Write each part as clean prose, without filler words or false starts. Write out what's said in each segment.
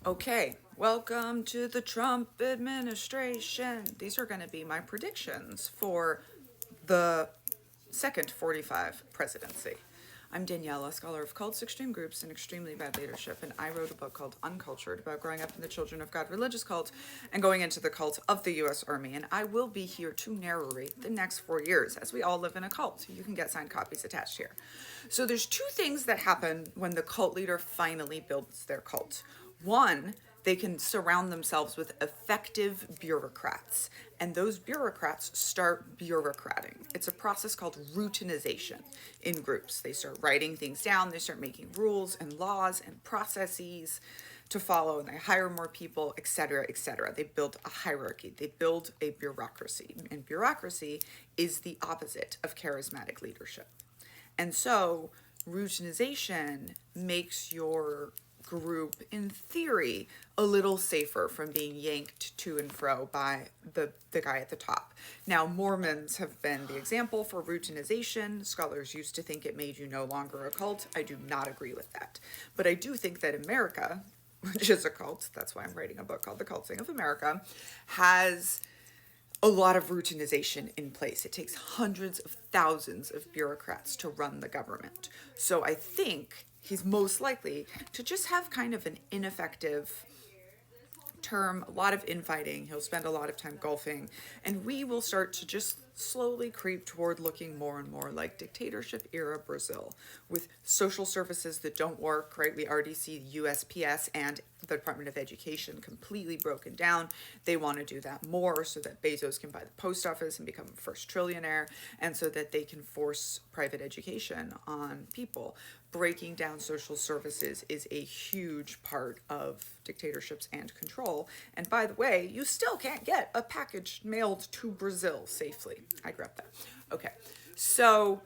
Okay, welcome to the Trump administration. These are going to be my predictions for the second 45 presidency. I'm Danielle, a scholar of cults, extreme groups, and extremely bad leadership, and I wrote a book called Uncultured about growing up in the Children of God religious cult and going into the cult of the U.S. Army, and I will be here to narrate the next 4 years as we all live in a cult. You can get signed copies attached here. So there's two things that happen when the cult leader finally builds their cult. One, they can surround themselves with effective bureaucrats, and those bureaucrats start bureaucrating. It's a process called routinization in groups. They start writing things down, they start making rules and laws and processes to follow, and they hire more people, etc., etc. They build a hierarchy, they build a bureaucracy, and bureaucracy is the opposite of charismatic leadership. And so routinization makes your group, in theory, a little safer from being yanked to and fro by the guy at the top. Now, Mormons have been the example for routinization. Scholars used to think it made you no longer a cult. I do not agree with that. But I do think that America, which is a cult, that's why I'm writing a book called The Culting of America, has a lot of routinization in place. It takes hundreds of thousands of bureaucrats to run the government. So I think he's most likely to just have kind of an ineffective term, a lot of infighting. He'll spend a lot of time golfing, and we will start to just slowly creep toward looking more and more like dictatorship era Brazil, with social services that don't work, right? We already see USPS and the Department of Education completely broken down. They want to do that more so that Bezos can buy the post office and become a first trillionaire, and so that they can force private education on people. Breaking down social services is a huge part of dictatorships and control. And by the way, you still can't get a package mailed to Brazil safely. I grabbed that. Okay, so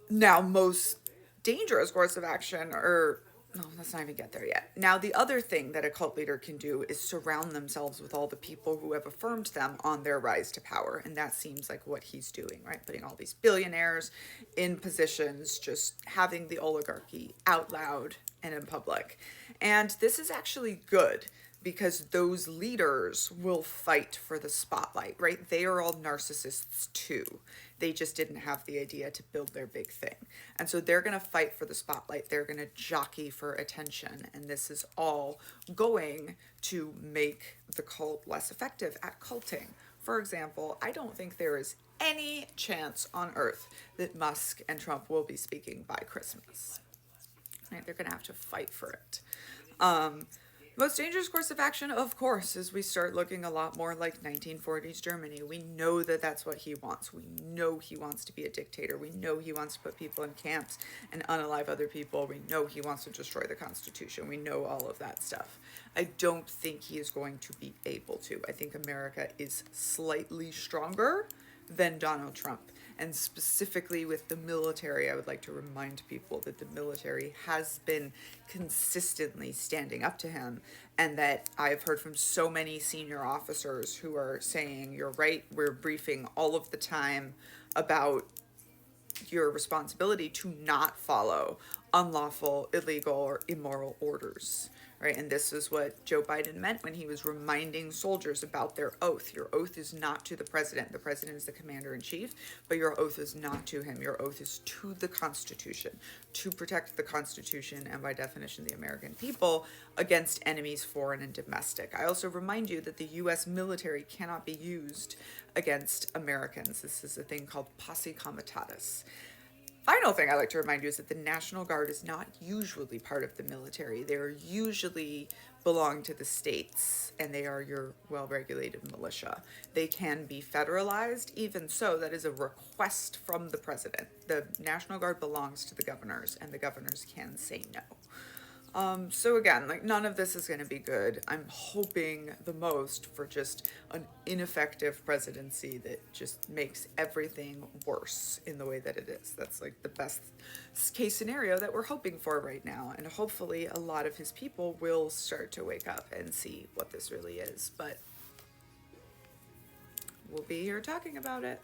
now most dangerous course of action, or no, let's not even get there yet. Now, the other thing that a cult leader can do is surround themselves with all the people who have affirmed them on their rise to power. And that seems like what he's doing, right? Putting all these billionaires in positions, just having the oligarchy out loud and in public. And this is actually good, because those leaders will fight for the spotlight, right? They are all narcissists too. They just didn't have the idea to build their big thing. And so they're going to fight for the spotlight. They're going to jockey for attention. And this is all going to make the cult less effective at culting. For example, I don't think there is any chance on earth that Musk and Trump will be speaking by Christmas. Right? They're going to have to fight for it. Most dangerous course of action, of course, is we start looking a lot more like 1940s Germany. We know that that's what he wants. We know he wants to be a dictator. We know he wants to put people in camps and unalive other people. We know he wants to destroy the Constitution. We know all of that stuff. I don't think he is going to be able to. I think America is slightly stronger than Donald Trump. And specifically with the military, I would like to remind people that the military has been consistently standing up to him, and that I've heard from so many senior officers who are saying, you're right, we're briefing all of the time about your responsibility to not follow unlawful, illegal, or immoral orders, right? And this is what Joe Biden meant when he was reminding soldiers about their oath. Your oath is not to the president. The president is the commander in chief, but your oath is not to him. Your oath is to the Constitution, to protect the Constitution and, by definition, the American people against enemies, foreign and domestic. I also remind you that the U.S. military cannot be used against Americans. This is a thing called posse comitatus. Final thing I like to remind you is that the National Guard is not usually part of the military. They are usually belong to the states, and they are your well-regulated militia. They can be federalized. Even so, that is a request from the president. The National Guard belongs to the governors, and the governors can say no. So again, like, none of this is going to be good. I'm hoping the most for just an ineffective presidency that just makes everything worse in the way that it is. That's like the best case scenario that we're hoping for right now. And hopefully a lot of his people will start to wake up and see what this really is. But we'll be here talking about it.